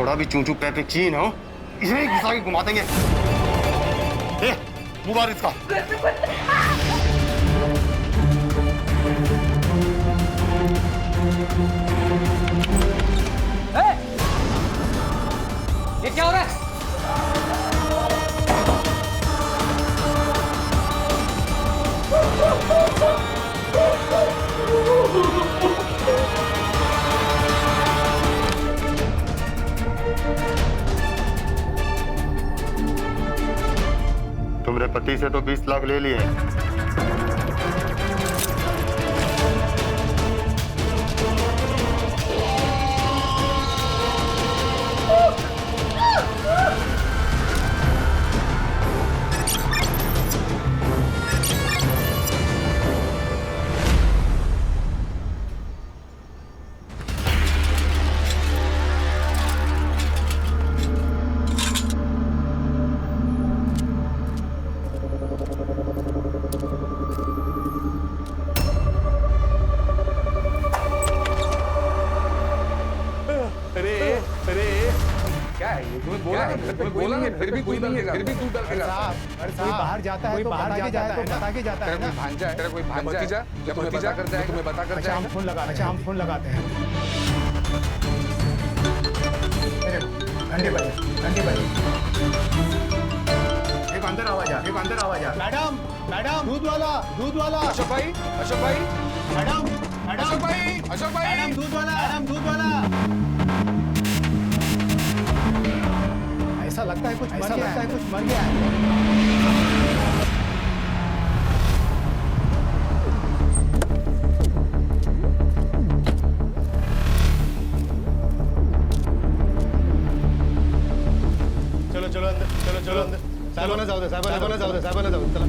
थोड़ा भी चूचू पे चीन हो, इसे ही घुसा के घुमा देंगे। मुंह बाहर इसका। ये क्या हो रहा है? तुम्हारे पति से तो 20 लाख ले लिए। फिर भी कोई नहीं है, फिर भी दूध डाल के जाता है। कोई बाहर जाता है तो बता के जाता है, बता के जाता है ना। भांजा है, तेरा कोई भांजा है, जब भतीजा कर जाएगा तुम्हें बता कर अच्छा हम फोन लगाते हैं। घंटे बजे एक अंदर आवाज आ। मैडम दूध वाला अशोक भाई मैडम अशोक भाई दूध वाला। ऐसा लगता है कुछ मर गया है। चलो अंदर। साहेबाना जाऊ दे चला।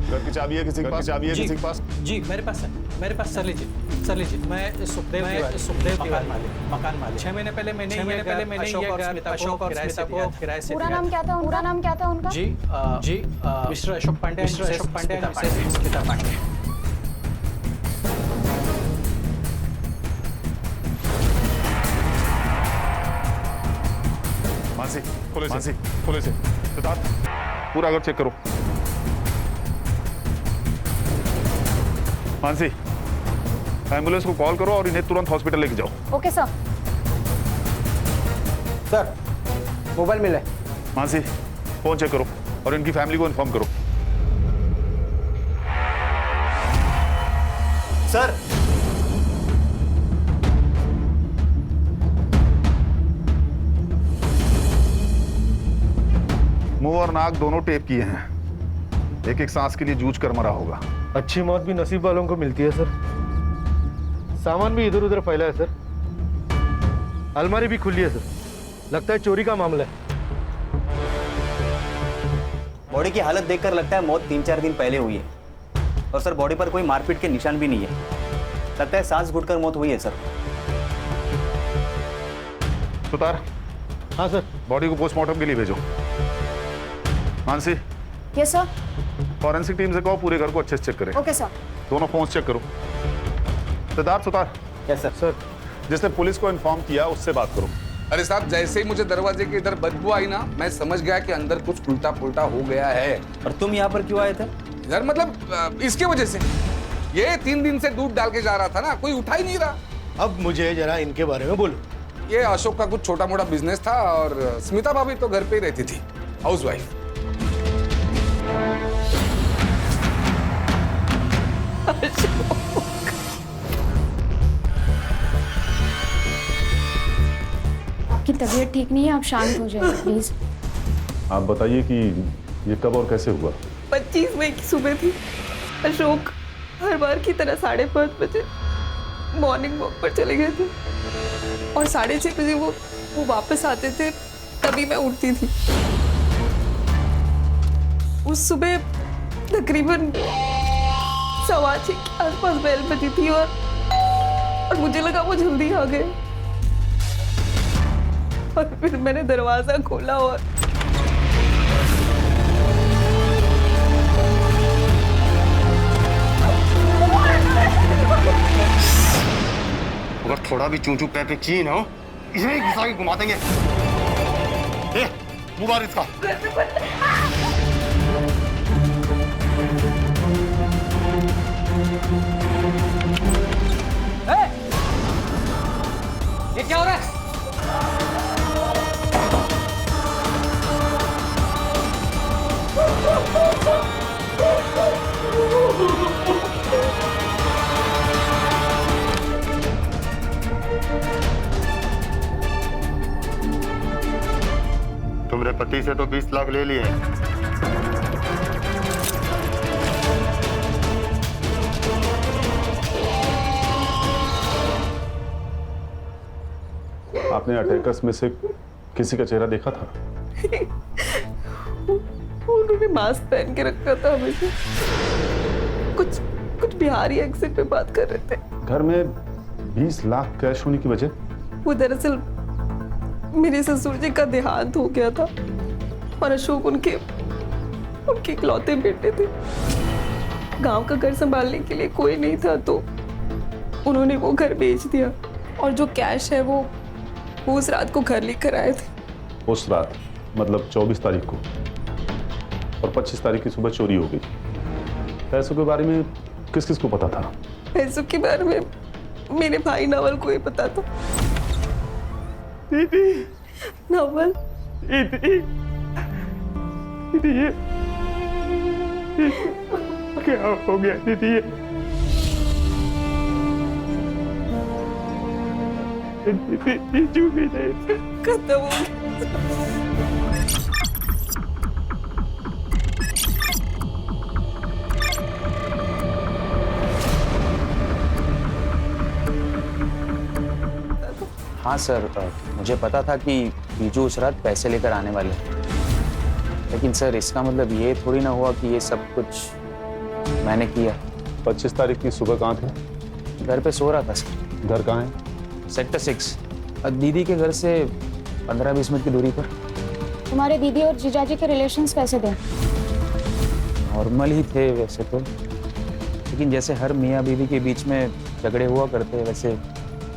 घर की चाबी है किसी के पास? जी मेरे पास सर लीजिए। मैं सुखदेव तिवारी मकान मालिक। 6 महीने पहले मैंने अशोक और स्मिता को किराए से पूरा नाम क्या था उनका? जी मिस्टर अशोक पांडे स्मिता पांडे। मानसी खोले से सिद्धार्थ पूरा घर चेक करो। मानसी एम्बुलेंस को कॉल करो और इन्हें तुरंत हॉस्पिटल लेके जाओ। Okay sir. सर मोबाइल मिला है। मानसी फोन चेक करो और इनकी फैमिली को इन्फॉर्म करो। सर मुंह और नाक दोनों टेप किए हैं। एक सांस के लिए जूझ कर मरा होगा। अच्छी मौत भी नसीब वालों को मिलती है सर। सामान भी इधर उधर फैला है सर। अलमारी भी खुली है सर। लगता है चोरी का मामला है। बॉडी की हालत देखकर लगता है मौत 3-4 दिन पहले हुई है। और सर बॉडी पर कोई मारपीट के निशान भी नहीं है। लगता है सांस घुटकर मौत हुई है सर। सुतार हाँ सर। बॉडी को पोस्टमार्टम के लिए भेजो। Mansi yes sir. Forensic team से कहो पूरे घर को अच्छे से चेक करें। Okay sir. दोनों फोन चेक करो। Siddharth Sutar yes sir. जिसने पुलिस को इन्फॉर्म किया उससे बात करो। अरे साहब जैसे ही मुझे दरवाजे के इधर बदबू आई ना, मैं समझ गया कि अंदर कुछ उल्टा पुल्टा हो गया है। और तुम यहाँ पर क्यों आए थे? यार मतलब इसके वजह से ये 3 दिन से दूध डाल के जा रहा था ना, कोई उठा ही नहीं रहा। अब मुझे जरा इनके बारे में बोलो। ये अशोक का कुछ छोटा मोटा बिजनेस था और स्मिता भाभी तो घर पे ही रहती थी, हाउसवाइफ। आपकी तबीयत ठीक नहीं है, आप शांत हो जाइए प्लीज। आप बताइए कि ये कब और कैसे हुआ? 25 मई की सुबह थी। अशोक हर बार की तरह 5:30 बजे मॉर्निंग वॉक पर चले गए थे और 6:30 बजे वो वापस आते थे, तभी मैं उठती थी। उस सुबह तकरीबन 6:15 के आसपास बेल बजी थी और मुझे लगा वो जल्दी आ गए। और फिर मैंने दरवाजा खोला और अगर थोड़ा भी चूचू पे चीन हो इसे घुसा के घुमा देंगे। मुबारक इसका। ये क्या हो रहा है? तुमरे पति से तो 20 लाख ले लिए। आपने अटैकर्स में से किसी का चेहरा देखा था? उन्होंने मास्क पहन के रखा था हमेशा। कुछ बिहारी एक्सेंट में बात कर रहे थे। घर में 20 लाख कैश होने की वजह? वो दरअसल मेरे ससुर जी का देहांत हो गया था और अशोक उनके इकलौते बेटे थे। गांव का घर संभालने के लिए कोई नहीं था तो उन्होंने वो घर बेच दिया और जो कैश है वो उस रात को घर लेकर आए थे। उस रात मतलब 24 तारीख को, और 25 तारीख की सुबह चोरी हो गई। पैसों के बारे में किस किस को पता था? पैसों के बारे में मेरे भाई नवल को ही पता था। दीदी, नवल, दीदी, ये क्या हो गया दीदी? दीदी जो भी नहीं खत्म हो गया। हाँ सर, मुझे पता था कि बीजू उस रात पैसे लेकर आने वाले हैं। लेकिन सर इसका मतलब ये थोड़ी ना हुआ कि ये सब कुछ मैंने किया। 25 तारीख की सुबह कहाँ थे? घर पे सो रहा था सर। घर कहाँ है? सेक्टर 6, दीदी के घर से 15-20 मिनट की दूरी पर। तुम्हारे दीदी और जीजाजी के रिलेशंस कैसे थे? नॉर्मल ही थे वैसे तो, लेकिन जैसे हर मियाँ बीवी के बीच में झगड़े हुआ करते वैसे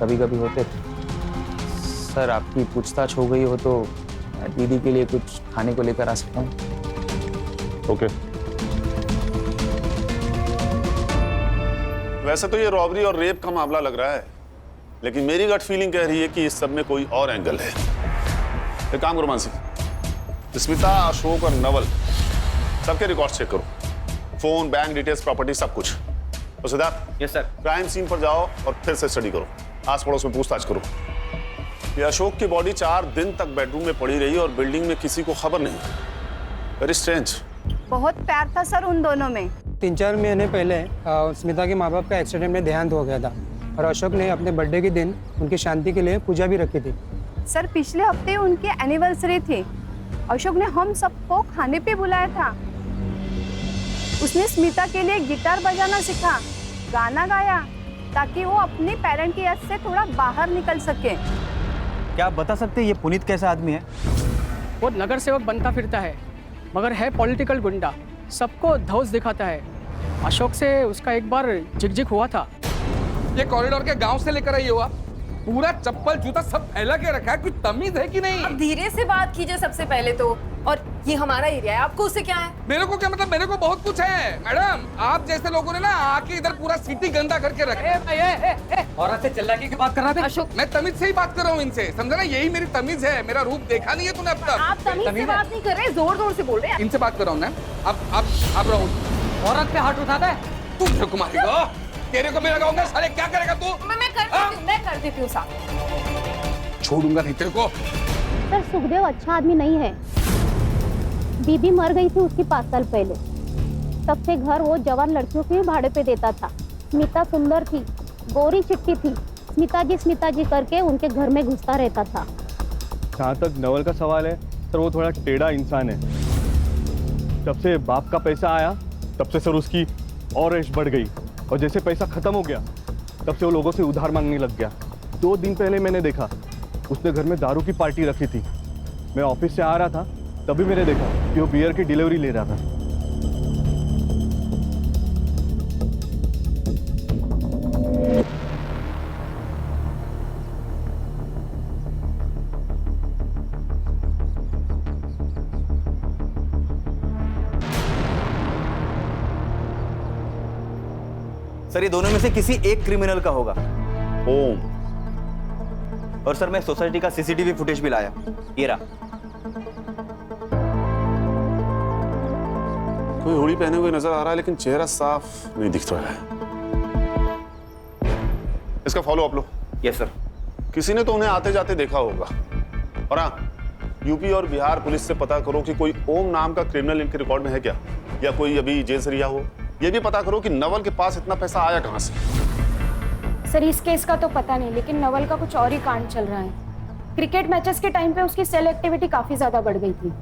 कभी कभी होते थे। सर आपकी पूछताछ हो गई हो तो मैं दीदी के लिए कुछ खाने को लेकर आ सकता हूँ? ओके। वैसे तो ये रॉबरी और रेप का मामला लग रहा है, लेकिन मेरी गट फीलिंग कह रही है कि इस सब में कोई और एंगल है। एक काम करो मानसी, स्मिता, अशोक और नवल सबके रिकॉर्ड चेक करो, फोन, बैंक डिटेल्स, प्रॉपर्टी, सब कुछ। और Siddharth, yes sir. Crime scene पर जाओ और फिर से स्टडी करो, आस पड़ोस में पूछताछ करो। ये अशोक की बॉडी 4 दिन तक बेडरूम में पड़ी रही और बिल्डिंग में किसी को खबर नहीं। Very strange. बहुत प्यार था सर उन दोनों में। 3-4 महीने पहले स्मिता के माँ बाप का एक्सीडेंट में देहांत हो गया था और अशोक ने अपने बर्थडे के दिन उनकी शांति के लिए पूजा भी रखी थी। सर पिछले हफ्ते उनकी एनिवर्सरी थी। अशोक ने हम सबको खाने पे बुलाया था। उसने स्मिता के लिए गिटार बजाना सीखा, गाना गाया ताकि वो अपने पेरेंट की याद से थोड़ा बाहर निकल सके। क्या आप बता सकते हैं ये पुनीत कैसा आदमी है? वो नगर सेवक बनता फिरता है मगर है पॉलिटिकल गुंडा, सबको धौस दिखाता है। अशोक से उसका एक बार झिकझिक हुआ था। ये कॉरिडोर के गांव से लेकर आई हुआ, पूरा चप्पल जूता सब फैला के रखा है। कुछ तमीज है कि नहीं? अब धीरे से बात कीजिए सबसे पहले तो। और ये हमारा एरिया है, आपको उससे क्या है? मेरे को क्या मतलब? मेरे को बहुत कुछ है मैडम। आप जैसे लोगों ने ना आके इधर पूरा सिटी गंदा करके रखा। औरत से चिल्लाने की बात कर रहा था अशोक, मैं तमीज से ही बात कर रहा हूँ इनसे, समझा ना? यही मेरी तमीज है। मेरा रूप देखा नहीं है तूने अब तक? आप तमीज से बात नहीं कर रहे, जोर जोर से बोल रहे हैं। इनसे बात कर रहा हूँ ना। अब रहो। औरत पे हाथ उठाता है तू मेरे को मारेगा? तेरे को मैं लगाऊंगा साले। क्या करेगा तू? मैं कर देती हूँ साहब। छोड़ूंगा नहीं तेरे को। सर सुखदेव अच्छा आदमी नहीं है। दीदी मर गई थी उसकी 5 साल पहले। तब से घर वो जवान लड़कियों के भाड़े पे देता था। स्मिता सुंदर थी, गोरी चिट्टी थी। स्मिता जी करके उनके घर में घुसता रहता था। जहाँ तक नवल का सवाल है सर, वो थोड़ा टेढ़ा इंसान है। जब से बाप का पैसा आया तब से सर उसकी और ऐश बढ़ गई, और जैसे पैसा खत्म हो गया तब से वो लोगों से उधार मांगने लग गया। 2 दिन पहले मैंने देखा उसने घर में दारू की पार्टी रखी थी। मैं ऑफिस से आ रहा था तभी मैंने देखा कि वो बियर की डिलीवरी ले रहा था। सर ये दोनों में से किसी एक क्रिमिनल का होगा। ओम। और सर मैं सोसाइटी का सीसीटीवी फुटेज भी लाया, ये रहा। कोई हुडी पहने हुए नजर आ रहा है लेकिन चेहरा साफ नहीं दिख रहा है। इसका फॉलो अप लो। Yes sir. किसी ने तो उन्हें आते जाते देखा होगा। और हाँ, यूपी और बिहार पुलिस से पता करो कि कोई ओम नाम का क्रिमिनल इनके रिकॉर्ड में है क्या, या कोई अभी जेल से रिहा हो। यह भी पता करो कि नवल के पास इतना पैसा आया कहां से। सर इस केस का तो पता नहीं, लेकिन नवल का कुछ और ही कांड चल रहा है। क्रिकेट मैचेस के टाइम पे उसकी सेल एक्टिविटी काफी ज्यादा बढ़ गई थी।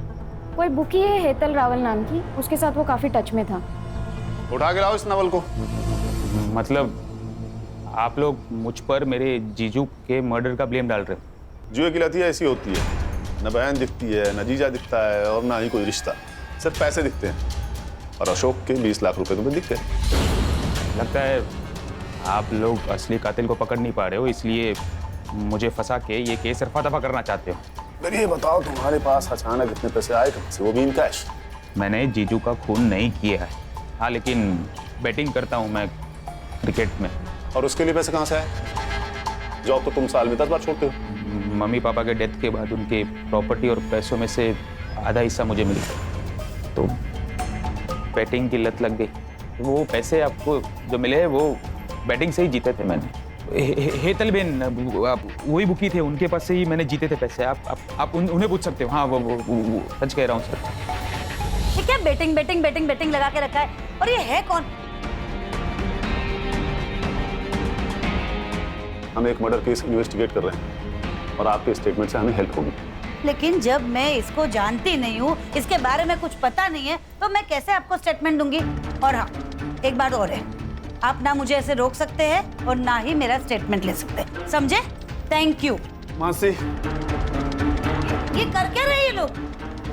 कोई बुकी है हेतल रावल नाम की, उसके साथ वो काफी टच में था। उठा के लाओ इस नवल को। मतलब आप लोग मुझ पर मेरे जीजू के मर्डर का ब्लेम डाल रहे हो? जुए की लती ऐसी होती है, न बहन दिखती है, न जीजा दिखता है, और ना ही कोई रिश्ता, सिर्फ पैसे दिखते हैं। और अशोक के 20 लाख रुपए तुम्हें दिख गए। लगता है आप लोग असली कातिल को पकड़ नहीं पा रहे हो, इसलिए मुझे फंसा के ये केस रफा दफा करना चाहते हो। अगर ये बताओ तुम्हारे पास अचानक इतने पैसे आए कहां से, वो भी इन कैश? मैंने जीजू का खून नहीं किया है, हाँ, लेकिन बैटिंग करता हूँ मैं क्रिकेट में। और उसके लिए पैसे कहाँ से आए? जॉब तो तुम साल में 10 बार छोड़ते हो। मम्मी पापा के डेथ के बाद उनके प्रॉपर्टी और पैसों में से आधा हिस्सा मुझे मिल गया, तो बैटिंग की लत लग गई। वो पैसे आपको जो मिले हैं वो बैटिंग से ही जीते थे मैंने। हेतल बेन वही बुकी थे, उनके पास से ही मैंने जीते थे पैसे। आप उन्हें पूछ सकते हो। हाँ वो सच कह रहा हूँ सर। ये क्या बैटिंग बैटिंग बैटिंग बैटिंग लगा के रखा है? और ये है कौन? हम एक मर्डर केस इन्वेस्टिगेट कर रहे हैं और आपके स्टेटमेंट से हमें हेल्प होगी। लेकिन जब मैं इसको जानती नहीं हूँ, इसके बारे में कुछ पता नहीं है, तो मैं कैसे आपको स्टेटमेंट दूंगी? और हाँ, एक बात और है, आप ना मुझे ऐसे रोक सकते हैं और ना ही मेरा स्टेटमेंट ले सकते हैं, समझे? Thank you. मानसी, ये कर क्या रहे ये लोग?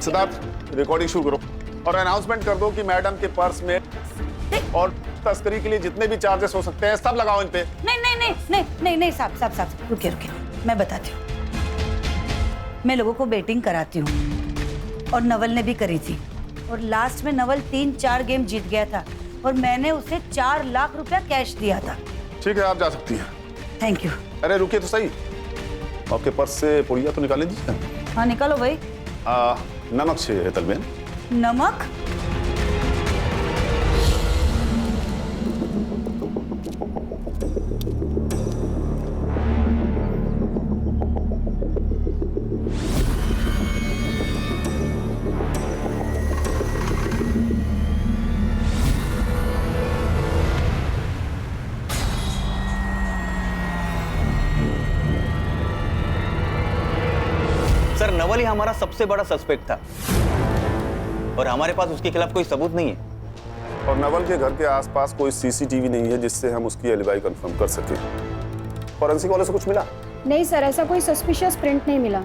सिद्धार्थ, रिकॉर्डिंग शुरू करो और अनाउंसमेंट कर दो कि मैडम के पर्स में और तस्करी के लिए जितने भी चार्जेस हो सकते हैं सब लगाओ इन पे। नहीं नहीं नहीं नहीं नहीं नहीं साहब रुकिए रुकिए, मैं बताती हूँ। मैं लोगों को बेटिंग कराती हूँ और नवल ने भी करी थी, और लास्ट में नवल 3-4 गेम जीत गया था और मैंने उसे 4 लाख रुपया कैश दिया था। ठीक है, आप जा सकती हैं। Thank you. अरे रुकिए तो सही, आपके पर्स से पुड़िया तो निकाल दीजिए। हाँ निकालो भाई। नमक चाहिए हेतल बेन। नमक? सर नवल ही हमारा सबसे बड़ा सस्पेक्ट था और हमारे पास उसके खिलाफ कोई सबूत नहीं है। और नवल के घर के आसपास कोई सीसीटीवी नहीं है जिससे हम उसकी एलिबाई कंफर्म कर सके। फॉरेंसिक वाले से कुछ मिला? नहीं सर, ऐसा कोई सस्पिशियस प्रिंट नहीं मिला।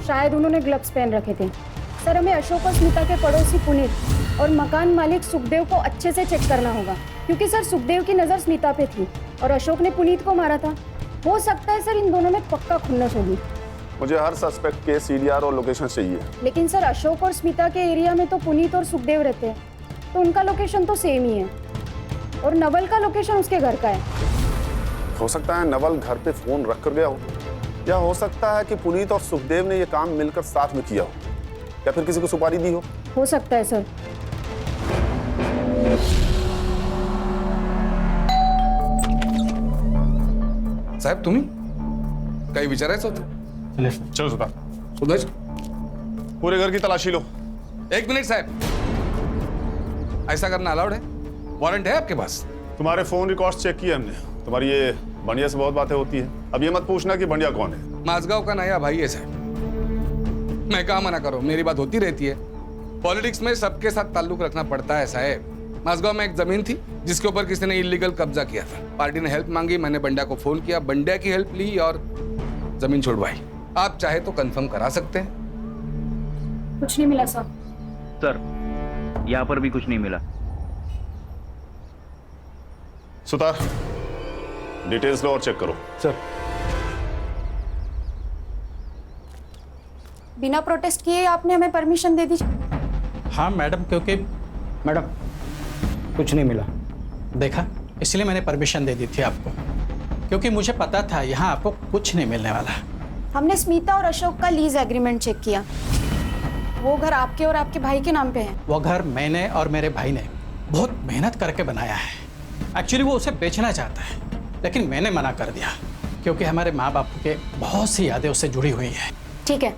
शायद उन्होंने ग्लव्स पहन रखे थे। सर हमें अशोक और स्मिता के पड़ोसी पुनीत और मकान मालिक सुखदेव को अच्छे से चेक करना होगा, क्योंकि सर सुखदेव की नज़र स्मिता पे थी और अशोक ने पुनीत को मारा था। हो सकता है सर इन दोनों में पक्का खुन्नस होगी। मुझे हर सस्पेक्ट के सीडीआर और लोकेशन चाहिए। लेकिन सर अशोक और स्मिता के एरिया में तो पुनीत और सुखदेव रहते हैं, तो उनका लोकेशन तो सेम ही है, और नवल का लोकेशन उसके घर का है। हो सकता है नवल घर पे फोन रख कर गया हो, या हो सकता है कि पुनीत और सुखदेव ने यह काम मिलकर साथ में किया हो, या फिर किसी को सुपारी दी हो सकता है सर। साहेब तुम्ही काही विचारायचं होतं? चलो सुधा, सुधाज पूरे घर की तलाशी लो। 1 मिनट साहब, ऐसा करना अलाउड है? वारंट है आपके पास? तुम्हारे फोन रिकॉर्ड्स चेक किए हमने, तुम्हारी ये बंडिया से बहुत बातें होती है। अब ये मत पूछना कि बंडिया कौन है। माझगांव का नया भाई है साहब। मैं कहाँ मना करूँ, मेरी बात होती रहती है। पॉलिटिक्स में सबके साथ ताल्लुक रखना पड़ता है साहब। माझगांव में एक जमीन थी जिसके ऊपर किसी ने इलीगल कब्जा किया था। पार्टी ने हेल्प मांगी, मैंने बंडिया को फोन किया, बंडिया की हेल्प ली और जमीन छुड़वाई। आप चाहे तो कंफर्म करा सकते हैं। कुछ नहीं मिला सर। सर यहाँ पर भी कुछ नहीं मिला। सुतार, डिटेल्स लो और चेक करो। सर बिना प्रोटेस्ट किए आपने हमें परमिशन दे दीजिए। हाँ मैडम, क्योंकि मैडम कुछ नहीं मिला। देखा, इसलिए मैंने परमिशन दे दी थी आपको, क्योंकि मुझे पता था यहाँ आपको कुछ नहीं मिलने वाला। हमने स्मिता और अशोक का लीज एग्रीमेंट चेक किया। वो घर आपके और आपके भाई के नाम पे है। वो घर मैंने और मेरे भाई ने बहुत मेहनत करके बनाया है। एक्चुअली वो उसे बेचना चाहता है, लेकिन मैंने मना कर दिया क्योंकि हमारे माँ बाप के बहुत सी यादें उससे जुड़ी हुई हैं। ठीक है।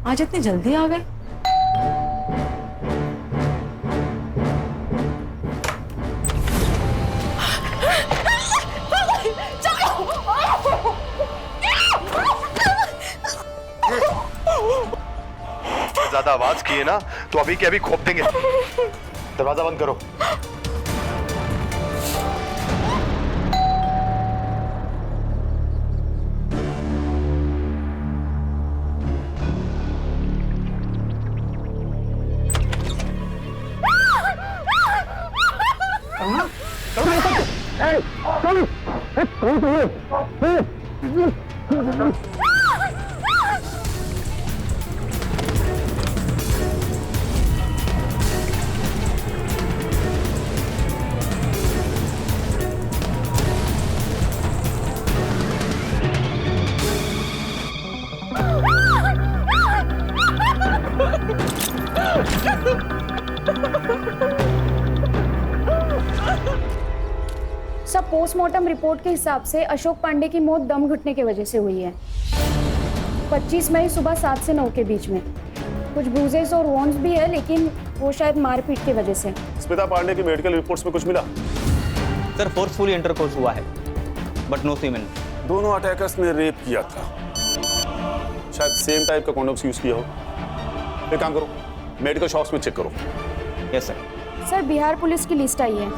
आज इतनी जल्दी आ गए? ज्यादा आवाज की है ना तो अभी के अभी खोप देंगे। दरवाजा बंद करो। सब पोस्टमार्टम रिपोर्ट के हिसाब से अशोक पांडे की मौत दम घुटने की वजह से हुई है। 25 मई सुबह 7 से 9 के बीच में। कुछ ब्रूजेस और वॉन्स भी है, लेकिन वो शायद मारपीट की वजह से। स्मिता पांडे की मेडिकल रिपोर्ट्स में कुछ मिला? सर फोर्सफुली इंटरकोर्स हुआ है, बट नो सीमेन। दोनों अटैकर्स ने रेप किया था, शायद सेम टाइप का कॉन्डोम्स यूज किया हो। एक काम करो, मेडिकल शॉप्स में चेक करो। Yes sir. Sir Bihar police की लिस्ट आई है,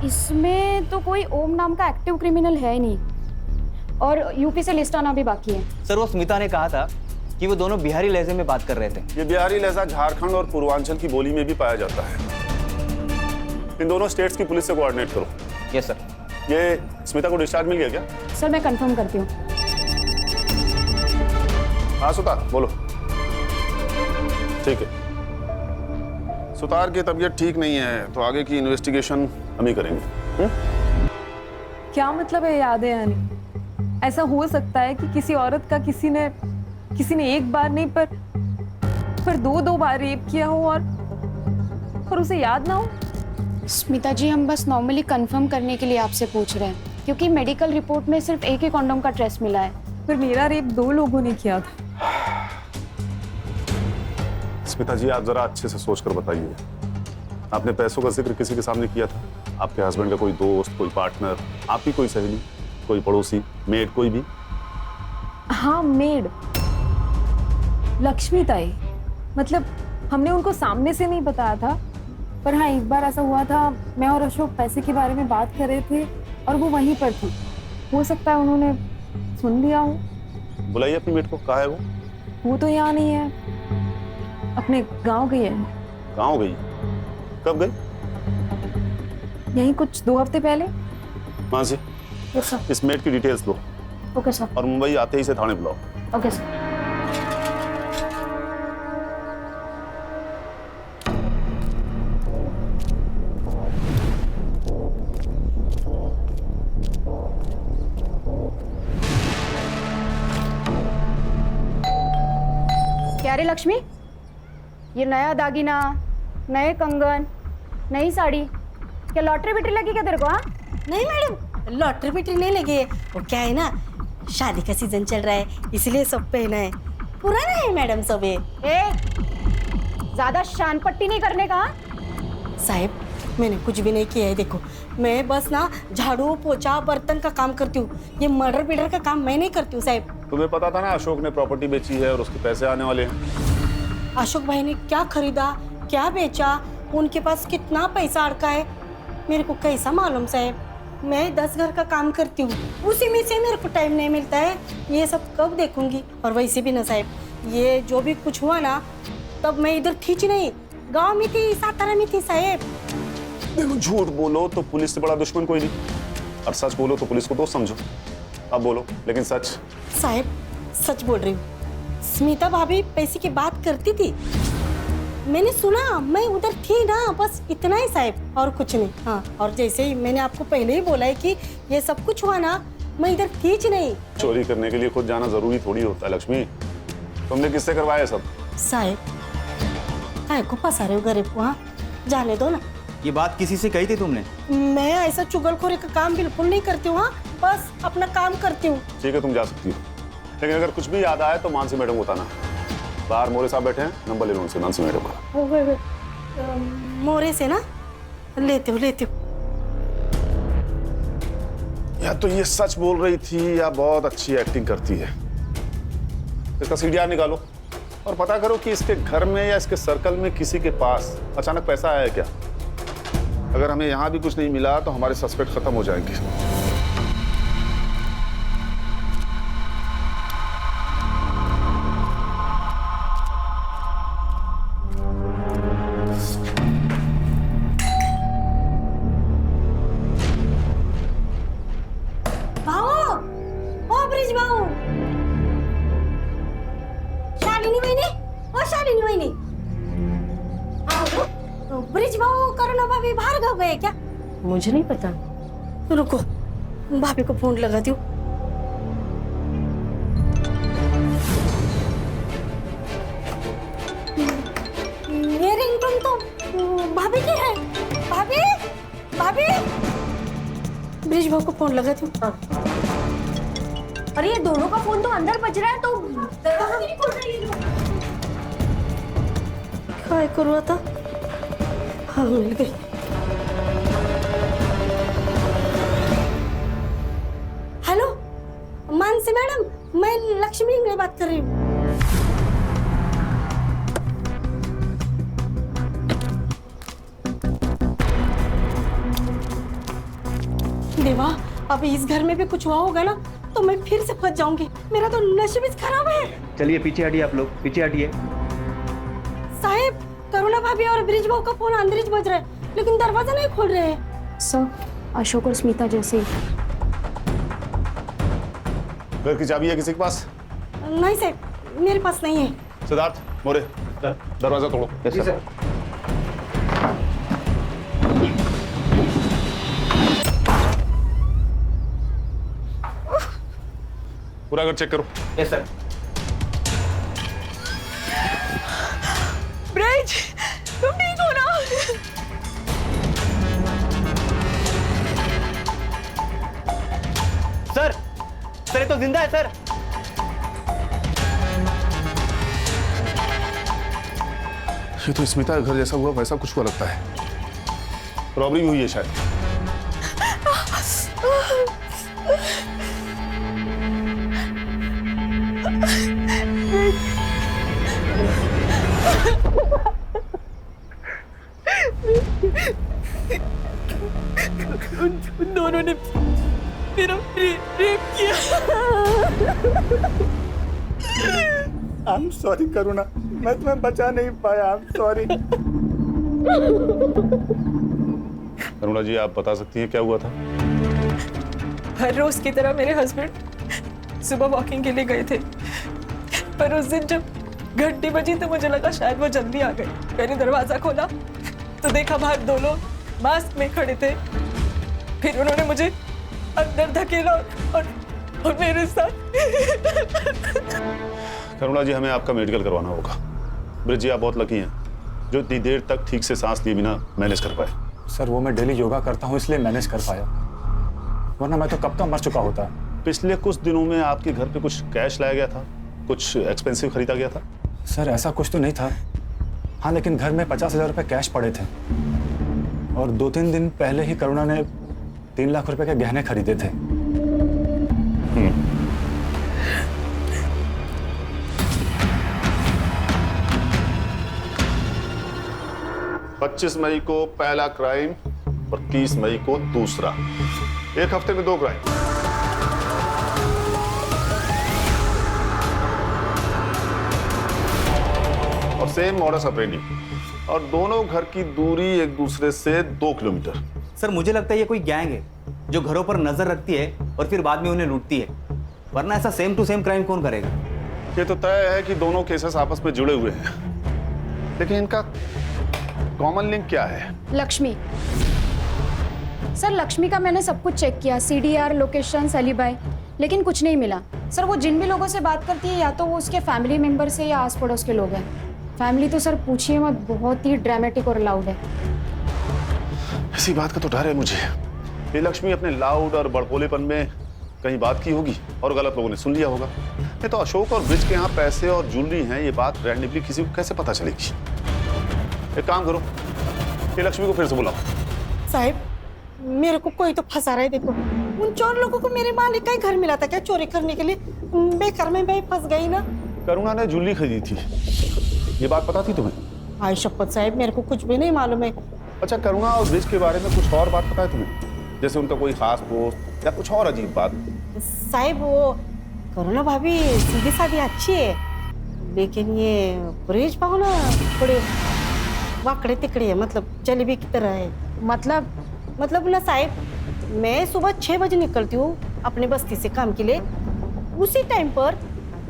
इसमें तो कोई ओम नाम का एक्टिव क्रिमिनल है ही नहीं, और यूपी से लिस्ट आना भी बाकी है। सर वो स्मिता ने कहा था कि वो दोनों बिहारी लहजे में बात कर रहे थे। ये बिहारी लहजा झारखंड और पूर्वांचल की बोली में भी पाया जाता है। इन दोनों स्टेट्स की पुलिस से कोऑर्डिनेट करो। Yes sir. ये स्मिता को डिस्चार्ज मिल गया क्या? सर मैं कंफर्म करती हूँ। हाँ सुतार बोलो। ठीक है, सुतार की तबीयत ठीक नहीं है तो आगे की इन्वेस्टिगेशन हम ही करेंगे। क्या मतलब है यादें आनी? ऐसा हो सकता है कि किसी औरत का किसी ने एक बार नहीं पर दो बार रेप किया हो और उसे याद ना हो? स्मिता जी, हम बस नॉर्मली कंफर्म करने के लिए आपसे पूछ रहे हैं, क्योंकि मेडिकल रिपोर्ट में सिर्फ एक ही कॉन्डोम का ट्रेस मिला है। पर मेरा रेप 2 लोगों ने किया था। स्मिता जी आप जरा अच्छे से सोच कर बताइए, आपने पैसों का जिक्र किसी के सामने किया था? आपके हस्बैंड का कोई दोस्त, कोई पार्टनर, आपकी कोई सहेली, कोई पड़ोसी, मेड, कोई भी? हाँ मेड, लक्ष्मी ताई। मतलब हमने उनको सामने से नहीं बताया था, पर हाँ एक बार ऐसा हुआ था, मैं और अशोक पैसे के बारे में बात कर रहे थे और वो वहीं पर थी। हो सकता है उन्होंने सुन लिया हो। बुलाइए अपनी मेड को। कहाँ है वो? वो तो यहाँ नहीं है, अपने गांव गई है। गाँव गई? कब गई? यहीं कुछ 2 हफ्ते पहले। वहाँ से इस मेड की डिटेल्स लो। Okay sir. और मुंबई आते ही से थाने बुलाओ। Okay sir. क्या रे लक्ष्मी, ये नया दागिना, नए कंगन, नई साड़ी, क्या लॉटरी बिटरी लगी क्या तेरे को? हाँ नहीं मैडम, लॉटरी बिटरी नहीं लगी है। वो क्या है ना, शादी का सीजन चल रहा है इसलिए सब पहना है। पुराना है मैडम सब ये। ज्यादा शान पट्टी नहीं करने का। साहब मैंने कुछ भी नहीं किया है। देखो मैं बस ना झाड़ू पोछा बर्तन का काम करती हूँ, ये मर्डर बिडर का काम मैं नहीं करती हूँ साहब। तुम्हें पता था ना अशोक ने प्रॉपर्टी बेची है और उसके पैसे आने वाले हैं। अशोक भाई ने क्या खरीदा, क्या बेचा, उनके पास कितना पैसा अड़का है, मेरे को कैसा मालूम साहब? मैं 10 घर का काम करती हूँ, उसी में से मेरे को टाइम नहीं मिलता है। ये सब कब देखूंगी? और वैसे भी ना साहब, ये जो भी कुछ हुआ ना, तब मैं इधर थी नहीं, गांव में थी, सातारा में थी साहब। देखो, झूठ बोलो तो पुलिस से बड़ा दुश्मन कोई नहीं, और सच बोलो तो पुलिस को दोस्त समझो। अब बोलो, लेकिन सच। साहब सच बोल रही हूँ, स्मिता भाभी पैसे की बात करती थी, मैंने सुना, मैं उधर थी ना, बस इतना ही साहब, और कुछ नहीं। हाँ, और जैसे ही मैंने आपको पहले ही बोला है कि ये सब कुछ हुआ ना, मैं इधर थी नहीं। चोरी करने के लिए खुद जाना जरूरी थोड़ी होता है लक्ष्मी। तुमने किससे करवाया सब? साहब काय को फंसा रहे हो गरीब को? हाँ, जाने दो ना। ये बात किसी से कही थी तुमने? मैं ऐसा चुगलखोरी का काम बिल्कुल नहीं करती हूँ। हाँ, बस अपना काम करती हूँ। ठीक है, तुम जा सकती हो, लेकिन अगर कुछ भी याद आए तो मानसी मैडम को बताना। बाहर मोरे साहब बैठे हैं, नंबर ले लो उनसे, मानसी मैडम का। मोरे से ना लेते हो। या तो ये सच बोल रही थी या बहुत अच्छी एक्टिंग करती है। इसका सीडीआर निकालो और पता करो कि इसके घर में या इसके सर्कल में किसी के पास अचानक पैसा आया है क्या। अगर हमें यहाँ भी कुछ नहीं मिला तो हमारे सस्पेक्ट खत्म हो जाएंगे। ब्रिज भाऊ, करुणा भाभी बाहर गए क्या? मुझे नहीं पता। रुको, भाभी को फोन लगाती हूँ। ये रिंगटोन तो भाभी की है। भाभी ब्रिज भाऊ को फोन लगाती हूँ। अरे ये दोनों का फोन तो अंदर बज रहा है, तो दरवाजा नहीं खोल रही है। क्या करूँ था? हाँ, मिल गई। हेलो मानसी मैडम, मैं लक्ष्मी इंगले बात कर रही हूँ। देवा, अब इस घर में भी कुछ हुआ होगा ना तो मैं फिर से फंस जाऊंगी। मेरा तो नशीब खराब है। चलिए पीछे हटिए, आप लोग पीछे हटिए। साहब, करुणा भाभी और ब्रिज भाऊ का फोन अंदर ही बज रहा है, लेकिन दरवाजा नहीं खोल रहे हैं। सर, अशोक और स्मिता जैसे। घर की चाबी है किसी के पास? नहीं सर, मेरे पास नहीं है। सिद्धार्थ, मोरे, दरवाजा तोड़ो। जी सर। पूरा घर चेक करो। Yes sir. ब्रिज, तुम ठीक हो ना? सर, ये तो जिंदा है सर। ये तो स्मिता का घर जैसा हुआ वैसा कुछ हुआ लगता है। रॉबरी हुई है शायद। उन दोनों ने मेरा रेप किया। आई एम सॉरी करुणा, मैं तुम्हें बचा नहीं पाया। I am sorry. करुणा जी, आप बता सकती हैं क्या हुआ था? हर रोज की तरह मेरे हस्बैंड सुबह वॉकिंग के लिए गए थे, पर उस दिन जब घंटी बजी तो मुझे लगा शायद वो जल्दी आ गए। मैंने दरवाजा खोला तो देखा बाहर दो लोग मास्क में खड़े थे। फिर उन्होंने मुझे अंदर धकेला और मेरे साथ। करुणा जी, हमें आपका मेडिकल करवाना होगा। ब्रिज जी, आप बहुत लकी हैं जो इतनी देर तक ठीक से सांस लिए बिना मैनेज कर पाए। सर, वो मैं डेली योगा करता हूँ इसलिए मैनेज कर पाया, वरना मैं तो कब का मर चुका होता। पिछले कुछ दिनों में आपके घर पे कुछ कैश लाया गया था, कुछ एक्सपेंसिव खरीदा गया था? सर, ऐसा कुछ तो नहीं था। हाँ, लेकिन घर में 50,000 रुपये कैश पड़े थे और 2-3 दिन पहले ही करुणा ने 3 लाख रुपए के गहने खरीदे थे। 25 मई को पहला क्राइम और 30 मई को दूसरा। एक हफ्ते में 2 क्राइम। और सेम मॉडस ऑपरेंडी, और दोनों घर की दूरी एक दूसरे से 2 किलोमीटर। सर मुझे लगता है ये कोई गैंग है जो घरों पर नजर रखती है और फिर बाद में उन्हें लूटती है, वरना ऐसा सेम टू सेम क्राइम कौन करेगा? ये तो तय है कि दोनों केसेस आपस में जुड़े हुए हैं, लेकिन इनका कॉमन लिंक क्या है? लक्ष्मी। सर लक्ष्मी का मैंने सब कुछ चेक किया, CDR, लोकेशन, एलिबाई, लेकिन कुछ नहीं मिला। सर वो जिन भी लोगों से बात करती है या तो वो उसके फैमिली मेंबर से या आस पड़ोस के लोग हैं। फैमिली तो सर पूछिए मत, बहुत ही ड्रामेटिक और लाउड है। इसी बात का तो डर है मुझे, ये लक्ष्मी अपने लाउड और बड़बोलेपन में कहीं बात की होगी और गलत लोगों ने सुन लिया होगा। नहीं तो अशोक और ब्रिज के यहाँ पैसे और ज्वेलरी हैं, ये बात रैंडमली किसी को कैसे पता चलेगी? एक काम करो, ये लक्ष्मी को फिर से बुलाओ। साहब मेरे को कोई तो फंसा रहा है। देखो उन 4 लोगों को मेरे मालिक का ही घर मिला था क्या चोरी करने के लिए? बेकार में मैं फंस गई ना। करुणा ने ज्वेलरी खरीदी थी, ये बात पता थी तुम्हें? आई शपथ साहब मेरे को कुछ भी नहीं मालूम है। अच्छा, करुणा और ब्रिज के बारे में कुछ और बात पता है तुम्हें? जैसे उनका कोई खास दोस्त या कुछ और अजीब बात? साहब वो करुणा भाभी सीधी सादी अच्छी है, लेकिन ये ब्रिज पाओ ना थोड़े वाकड़े तिकड़े है, मतलब जलेबी की तरह है। मतलब ना साहब, मैं सुबह 6 बजे निकलती हूँ अपने बस्ती से काम के लिए। उसी टाइम पर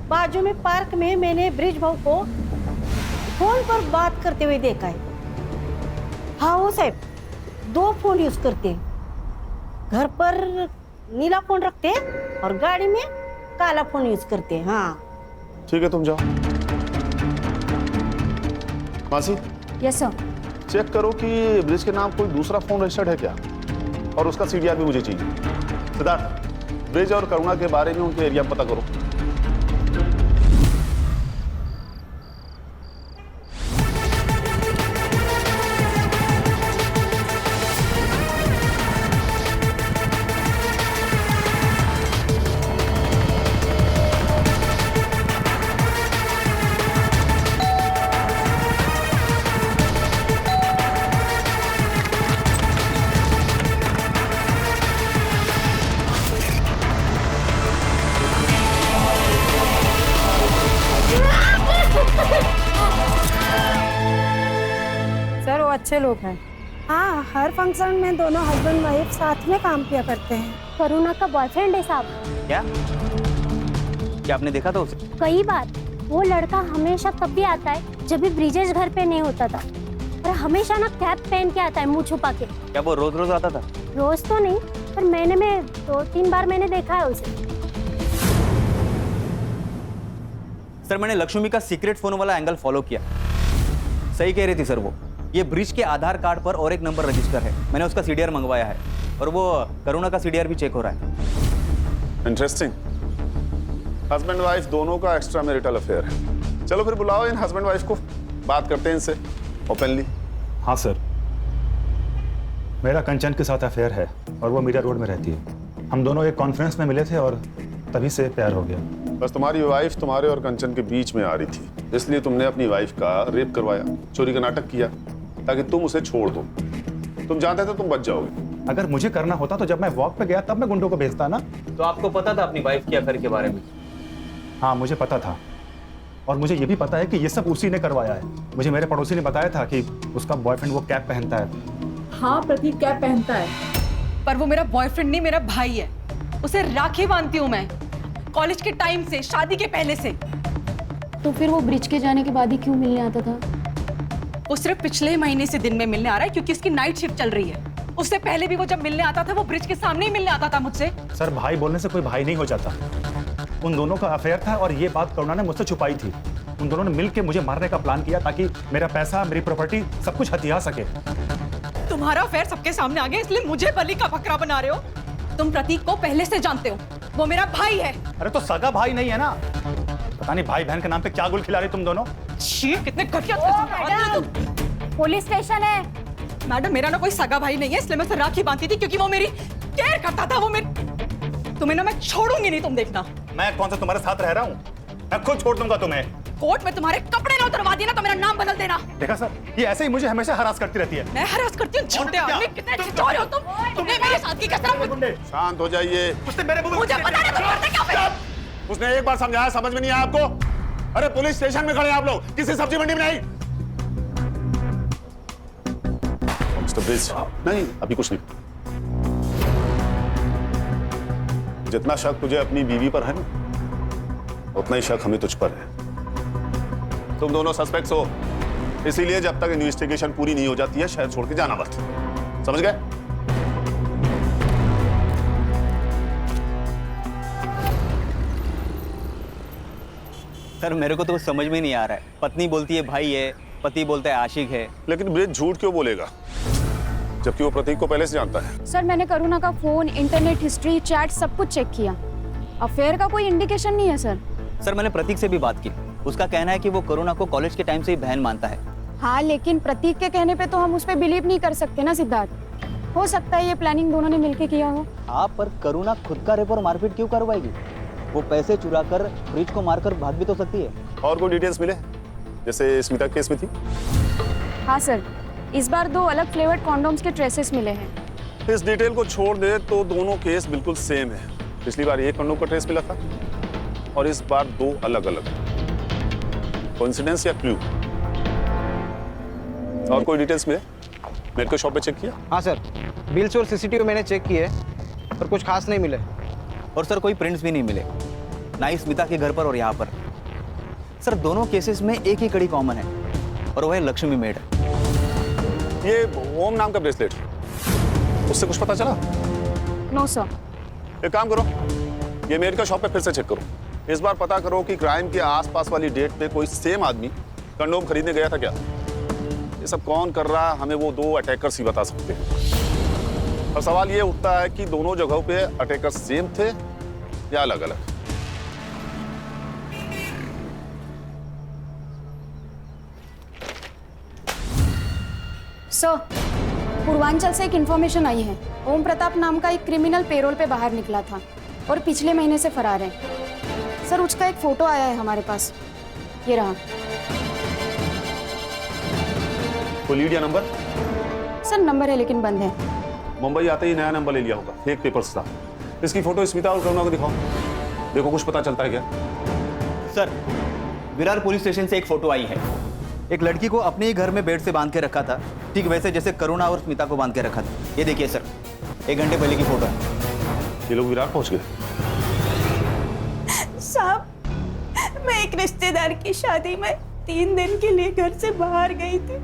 बाजू में पार्क में मैंने ब्रिज भाऊ को फोन पर बात करते हुए देखा है। हाँ वो साहब 2 फोन यूज करते हैं, घर पर नीला फोन रखते हैं और गाड़ी में काला फोन यूज करते हैं। हाँ ठीक है, तुम जाओ। मासी। Yes sir. चेक करो कि ब्रिज के नाम कोई दूसरा फोन रजिस्टर्ड है क्या, और उसका CDR भी मुझे चाहिए। सिद्धार्थ, ब्रिज और करुणा के बारे में उनके एरिया पता करो। सर वो अच्छे लोग हैं। हाँ, हर फंक्शन में दोनों हस्बैंड वाइफ साथ में काम किया करते हैं। करुणा का बॉयफ्रेंड है साहब। क्या आपने देखा था उसे? कई बार। वो लड़का हमेशा तब भी आता है जब भी ब्रिजेश घर पे नहीं होता था, और हमेशा ना कैप पहन के आता है, मुंह छुपा के। क्या वो रोज रोज आता था? रोज तो नहीं, पर महीने में 2-3 बार मैंने देखा है उसे। सर मैंने लक्ष्मी का सीक्रेट फोन वाला एंगल फॉलो किया, सही कह रही थी सर वो। ये ब्रिज के आधार कार्ड पर और एक नंबर रजिस्टर है, मैंने उसका CDR मंगवाया है, और वो करुणा का CDR भी चेक हो रहा है। इंटरेस्टिंग। हस्बैंड वाइफ दोनों का एक्स्ट्रा मैरिटल अफेयर है। चलो फिर बुलाओ इन हस्बैंड वाइफ को, बात करते हैं इनसे ओपनली। हाँ सर, मेरा कंचन के साथ अफेयर है और वो मीरा रोड में रहती है। हम दोनों एक कॉन्फ्रेंस में मिले थे और तभी से प्यार हो गया। बस तुम्हारी वाइफ तुम्हारे और कंचन के बीच में आ रही थी, इसलिए तुमने अपनी वाइफ का रेप करवाया, चोरी का नाटक किया ताकि तुम उसे छोड़ दो। तुम जानते थे तुम बच जाओगे। अगर मुझे करना होता तो जब मैं वॉक पे गया तब मैं गुंडों को भेजता ना। तो आपको पता था अपनी वाइफ के अफेयर के बारे में? हाँ मुझे पता था, और मुझे ये भी पता है कि ये सब उसी ने करवाया है। मुझे मेरे पड़ोसी ने बताया था कि उसका बॉयफ्रेंड वो कैप पहनता है। हाँ प्रतीक कैप पहनता है, पर वो मेरा बॉयफ्रेंड नहीं, मेरा भाई है। उसे राखी बांधती हूँ मैं, कॉलेज के टाइम से, शादी के पहले से। तो फिर वो ब्रिज के जाने के बाद ही क्यों मिलने आता था? वो सिर्फ पिछले महीने से दिन में मिलने आ रहा है क्योंकि उसकी नाइट शिफ्ट चल रही है। उससे पहले भी वो जब मिलने आता था वो ब्रिज के सामने ही मिलने आता था मुझसे। सर भाई बोलने से कोई भाई नहीं हो जाता। उन दोनों का अफेयर था और ये बात करुणा ने मुझसे छुपाई थी। उन दोनों ने मिलकर मुझे मारने का प्लान किया ताकि मेरा पैसा, मेरी प्रॉपर्टी सब कुछ हथिया सके। तुम्हारा अफेयर सबके सामने आ गया इसलिए मुझे बलि का बकरा बना रहे हो। तुम प्रतीक को पहले से जानते हो, वो मेरा भाई है। अरे तो सगा भाई नहीं है ना? पता नहीं भाई बहन के नाम पे क्या गुल खिला रही तुम दोनों। छी, कितने घटिया तुम। पुलिस स्टेशन है। मैडम मेरा ना कोई सगा भाई नहीं है, इसलिए मैं उसे राखी बांधती थी क्योंकि वो मेरी केयर करता था। वो तुम्हें ना मैं छोड़ूंगी नहीं, तुम देखना। मैं कौन सा तुम्हारे साथ रह रहा हूँ? मैं खुद छोड़ दूंगा तुम्हें। कोर्ट में तुम्हारे कपड़े ना उतरवा दिए ना तो मेरा नाम बदल देना। देखा सर, ये ऐसे ही मुझे हमेशा हरास करती रहती है। मैं हरास करती हूँ? छोटे आदमी, कितने छिछोरे हो तुम। तुमने मेरे साथ की कसरत। शांत हो जाइए। उसने मेरे मुंह में मुझे पता नहीं तुम करते क्या फिर? उसने एक बार समझाया, समझ में नहीं आया आपको? अरे पुलिस स्टेशन में खड़े हैं आप लोग, किसी सब्जी मंडी में नहीं। मिस्टर ब्रिज, नहीं अभी कुछ नहीं। जितना शक तुझे अपनी बीवी पर है ना, उतना ही शक हमें तुझ पर है। तुम दोनों सस्पेक्ट्स हो, इसीलिए जब तक इन्वेस्टिगेशन पूरी नहीं हो जाती है शहर छोड़ के जाना मत। समझ गए? सर मेरे को तो कुछ समझ में नहीं आ रहा है। पत्नी बोलती है भाई है, पति बोलता है आशिक है। लेकिन ब्रिज झूठ क्यों बोलेगा, जबकि वो प्रतीक को पहले से जानता है? सर मैंने करुणा का फोन, इंटरनेट हिस्ट्री, चैट सब कुछ चेक किया। अफेयर का कोई इंडिकेशन नहीं है सर। सर मैंने प्रतीक से भी बात की, उसका कहना है कि वो करुणा को कॉलेज के टाइम से ही बहन मानता है। हाँ लेकिन प्रतीक के कहने पे तो हम उस पर बिलीव नहीं कर सकते ना सिद्धार्थ। हो सकता है ये प्लानिंग दोनों ने मिलके किया हो। हाँ पर करुणा खुद का रेप और मारपीट क्यों करवाएगी? वो पैसे चुरा कर ब्रिज को मारकर भाग भी तो सकती है। और कोई डिटेल्स मिले जैसे स्मिता केस में थी? हाँ सर, इस बार 2 अलग फ्लेवर्ड कॉन्डोम्स के ट्रेसेस मिले हैं। इस डिटेल को छोड़ दे तो दोनों केस बिल्कुल सेम है। पिछली बार एक कंडोम का ट्रेस मिला था और इस बार 2 अलग अलग। कोइंसिडेंस या क्लू? और कोई डिटेल्स मिले? मेडिकल शॉप पे चेक किया? हाँ सर, बिल्स और सीसीटीवी मैंने चेक किए पर कुछ खास नहीं मिले। और सर कोई प्रिंट्स भी नहीं मिले, ना ही स्मिता के घर पर और यहाँ पर। सर दोनों केसेस में एक ही कड़ी कॉमन है और वह है लक्ष्मी मेड। ये ओम नाम का ब्रेसलेट, उससे कुछ पता चला? No sir. एक काम करो, ये मेडिकल शॉप पे फिर से चेक करो। इस बार पता करो कि क्राइम के आसपास वाली डेट पे कोई सेम आदमी कंडोम खरीदने गया था क्या? ये सब कौन कर रहा, हमें वो 2 अटैकर्स ही बता सकते हैं। और सवाल ये उठता है कि दोनों जगहों पे अटैकर सेम थे या अलग अलग? सर, पूर्वांचल से एक इंफॉर्मेशन आई है। ओम प्रताप नाम का एक क्रिमिनल पेरोल पे बाहर निकला था और पिछले महीने से फरार है। सर उसका एक फोटो आया है हमारे पास, ये रहा। कोई लीड या नंबर? सर नंबर है लेकिन बंद है। मुंबई आते ही नया नंबर ले लिया होगा, फेक पेपर्स था। इसकी फोटो स्मिता और करुणा को दिखाओ, देखो कुछ पता चलता है क्या? सर विरार पुलिस स्टेशन से एक फोटो आई है। एक लड़की को अपने ही घर में बेड से बांध के रखा था, ठीक वैसे जैसे करुणा और स्मिता को बांध के रखा था। ये देखिए सर, 1 घंटे पहले की फोटो है। ये लोग विरार पहुंच गए? साहब, मैं एक रिश्तेदार की शादी में 3 दिन के लिए घर से बाहर गई थी।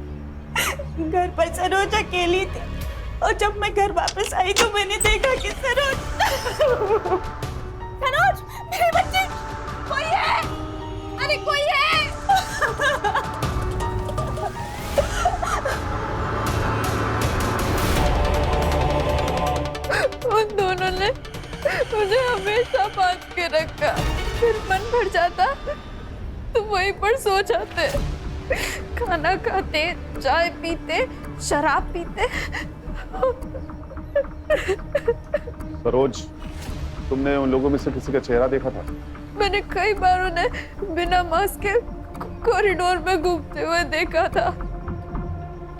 घर पर सरोज अकेली थी और जब मैं घर वापस आई तो मैंने देखा कि सरोज मेरे बच्चे, कोई है? अरे कोई है? उन दोनों ने मुझे हमेशा बांध के रखा। फिर मन भर जाता तो वहीं पर सो जाते, खाना खाते, चाय पीते, शराब पीते। सरोज, तुमने उन लोगों में से किसी का चेहरा देखा था? मैंने कई बार उन्हें बिना मास्क के कॉरिडोर में घूमते हुए देखा था,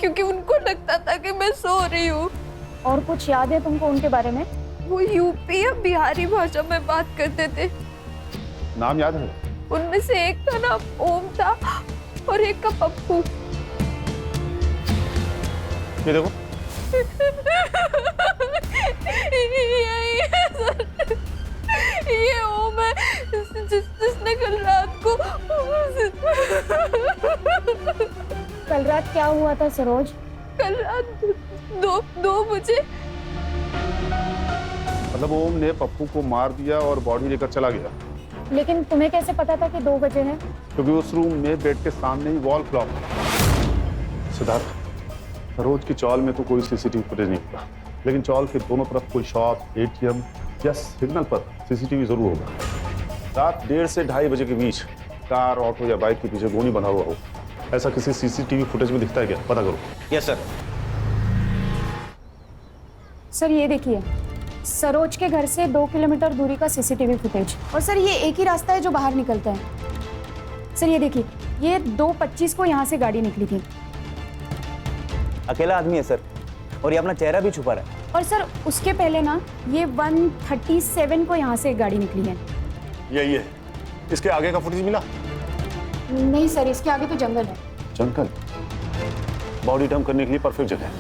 क्योंकि उनको लगता था कि मैं सो रही हूँ। और कुछ याद है तुमको उनके बारे में? वो यूपी या बिहारी भाषा में बात करते थे। नाम याद है? उनमें से एक का नाम ओम था और एक का पप्पू। ये देखो। ये ओम है जिसने कल रात को। कल रात क्या हुआ था सरोज? कल रात 2 बजे। मतलब ओम ने पप्पू को मार दिया और बॉडी लेकर चला गया। लेकिन तुम्हें कैसे पता था कि 2 बजे है? क्योंकि उस रूम में बेड के सामने ही वॉल क्लॉक। सिद्धार्थ, सरोज की चौल में तो कोई सीसीटीवी फुटेज नहीं होगा, लेकिन चौल के दोनों तरफ कोई शॉप, एटीएम या सिग्नल पर सीसीटीवी जरूर होगा। रात 1:30 से 2:30 बजे के बीच कार, ऑटो या बाइक के पीछे गोली बना हुआ हो, ऐसा किसी सीसीटीवी फुटेज में दिखता है क्या? पता करो। Yes sir. सर ये देखिए, सरोज के घर से 2 किलोमीटर दूरी का सीसीटीवी फुटेज। और सर ये एक ही रास्ता है जो बाहर निकलता है। सर ये देखिए, ये 2:25 को यहाँ से गाड़ी निकली थी। अकेला आदमी है सर, और ये अपना चेहरा भी छुपा रहा है। और सर उसके पहले ना ये 1:37 को यहाँ से गाड़ी निकली है। यही है। इसके आगे का फुटेज मिला? नहीं सर, इसके आगे तो जंगल है। जंगल? बॉडी डंप करने के लिए परफेक्ट जगह है।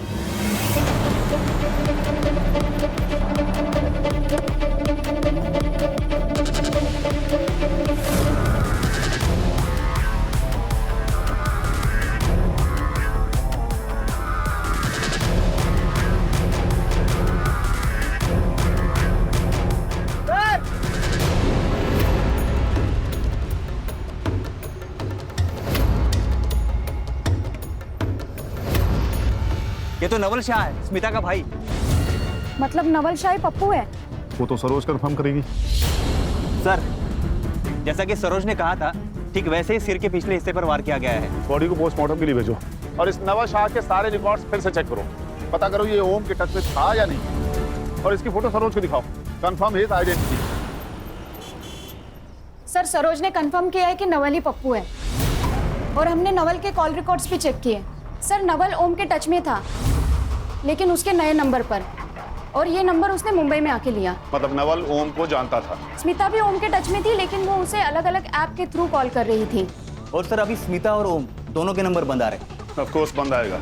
ये तो नवल शाह है, स्मिता का भाई। मतलब नवल शाही पप्पू है? वो तो सरोज कंफर्म करेगी। सर, जैसा कि सरोज ने कहा था, ठीक वैसे ही सिर के पिछले हिस्से पर वार किया गया है। बॉडी को पोस्टमार्टम के लिए भेजो और इस नवाज शाह के सारे रिकॉर्ड्स फिर से चेक करो। पता करो ये ओम के टच में था या नहीं, और इसकी फोटो सरोज को दिखाओ। Confirm his identity. Sir Saroj ने कंफर्म किया है कि नवल ही पप्पू है, और हमने नवल के कॉल रिकॉर्ड्स भी चेक किए। सर नवल ओम के टच में था, लेकिन उसके नए नंबर पर, और ये नंबर उसने मुंबई में आके लिया। मतलब नवल ओम को जानता था। स्मिता भी ओम के टच में थी, लेकिन वो उसे अलग अलग ऐप के थ्रू कॉल कर रही थी। और सर अभी स्मिता और ओम दोनों के नंबर बंद आ रहे। ऑफ कोर्स बंद आएगा,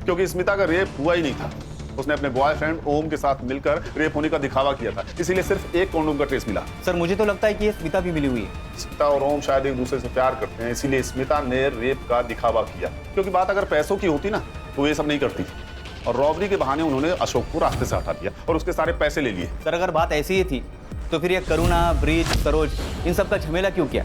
क्योंकि स्मिता का रेप हुआ ही नहीं था। उसने अपने बॉयफ्रेंड ओम के साथ मिलकर रेप होने का दिखावा किया था, इसीलिए सिर्फ एक कॉन्डोम का ट्रेस मिला। सर मुझे तो लगता है कि ये स्मिता भी मिली हुई है। स्मिता और ओम शायद एक दूसरे से प्यार करते हैं, इसीलिए स्मिता ने रेप का दिखावा किया। क्योंकि बात अगर पैसों की होती ना तो ये सब नहीं करती, और रॉबरी के बहाने उन्होंने अशोक को रास्ते से हटा दिया और उसके सारे पैसे ले लिए। सर अगर बात ऐसी ही थी तो फिर ये करुणा, ब्रिज, सरोज, इन सब का झमेला क्यों किया?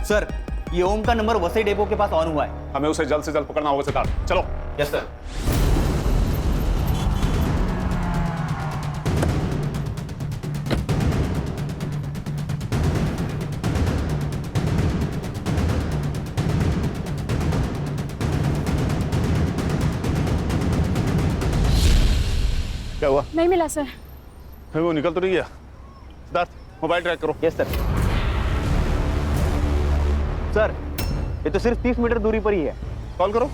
सर ये ओम का नंबर वसई डेपो के पास ऑन हुआ है। हमें उसे जल्द से जल्द पकड़ना होगा सिद्धार्थ। चलो। Yes sir. क्या हुआ? नहीं मिला सर। फिर वो निकल तो नहीं गया? सिद्धार्थ मोबाइल ट्रैक करो। Yes sir. सर ये तो सिर्फ 30 मीटर दूरी पर ही है। कॉल करो।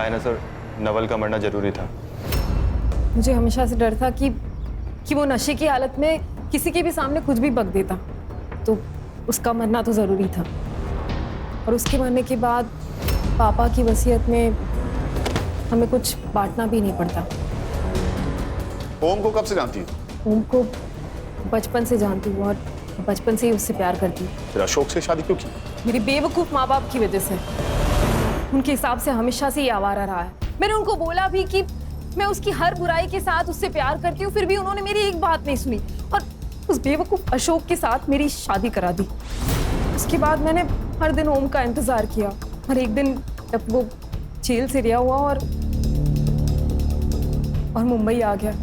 ना सर, नवल का मरना जरूरी था। मुझे हमेशा से डर था कि वो नशे की हालत में किसी के भी सामने कुछ भी बक देता, तो उसका मरना तो ज़रूरी था। और उसके मरने के बाद पापा की वसीयत में हमें कुछ बांटना भी नहीं पड़ता। ओम को कब से जानती हो? ओम को बचपन से जानती हूँ और बचपन से ही उससे प्यार करती हूँ। फिर अशोक से शादी क्यों की? मेरी बेवकूफ़ माँ बाप की वजह से। उनके हिसाब से हमेशा से ही आवारा रहा है। मैंने उनको बोला भी कि मैं उसकी हर बुराई के साथ उससे प्यार करती हूँ, फिर भी उन्होंने मेरी एक बात नहीं सुनी और उस बेवकूफ़ अशोक के साथ मेरी शादी करा दी। उसके बाद मैंने हर दिन ओम का इंतज़ार किया, और एक दिन जब वो जेल से रिहा हुआ और मुंबई आ गया,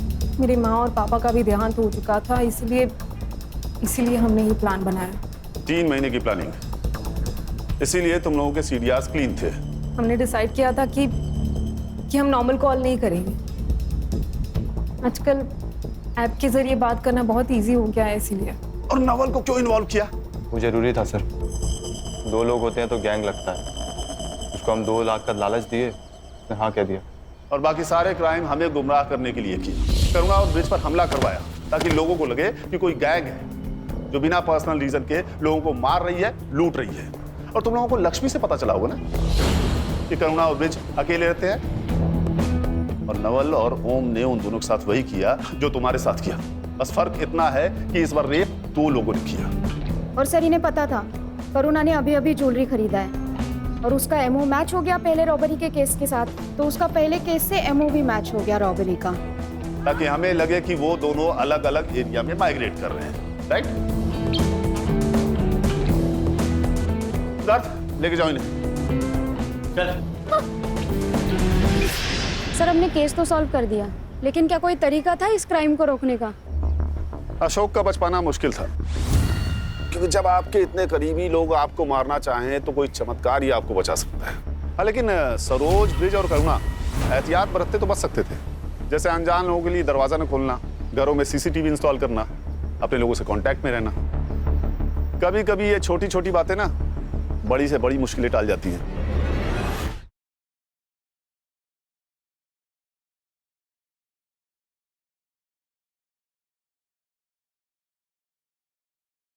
मेरी माँ और पापा का भी देहांत हो चुका था, इसीलिए हमने ये प्लान बनाया। 3 महीने की प्लानिंग, इसीलिए तुम लोगों के सीडीआरस क्लीन थे। हमने डिसाइड किया था कि हम नॉर्मल कॉल नहीं करेंगे। आजकल ऐप के जरिए बात करना बहुत इजी हो गया है, इसीलिए। और नवल को क्यों इन्वॉल्व किया? वो जरूरी था सर। 2 लोग होते हैं तो गैंग लगता है। उसको हम 2 लाख का लालच दिए, उसने हाँ कह दिया। और बाकी सारे क्राइम हमें गुमराह करने के लिए किए। करुणा और ब्रिज पर हमला करवाया ताकि लोगों को लगे कि कोई गैंग है जो बिना पर्सनल रीजन के लोगों को मार रही है, लूट रही है। और तुम लोगों को लक्ष्मी से पता चला होगा ना कि करुणा और ब्रिज अकेले रहते हैं, और नवल और ओम ने उन दोनों के साथ वही किया जो तुम्हारे साथ किया। बस फर्क इतना है कि इस बार रेप 2 लोगों ने किया। और सर इन्हें पता था करुणा ने अभी ज्वेलरी खरीदा है, और उसका एमओ मैच हो गया पहले रॉबरी के केस के साथ, तो उसका पहले केस से एमओ भी मैच हो गया रॉबरी का, ताकि हमें लगे कि वो दोनों अलग अलग एरिया में माइग्रेट कर रहे हैं। राइट? सिद्धार्थ लेके जाओ इन्हें। सर हमने केस तो सॉल्व कर दिया, लेकिन क्या कोई तरीका था इस क्राइम को रोकने का? अशोक का बच पाना मुश्किल था, क्योंकि जब आपके इतने करीबी लोग आपको मारना चाहें तो कोई चमत्कार ही आपको बचा सकता है। हाँ, लेकिन सरोज, ब्रिज और करुणा एहतियात बरतते तो बच सकते थे। जैसे अनजान लोगों के लिए दरवाजा न खोलना, घरों में सीसीटीवी इंस्टॉल करना, अपने लोगों से कांटेक्ट में रहना। कभी कभी ये छोटी छोटी बातें ना बड़ी से बड़ी मुश्किलें टाल जाती हैं।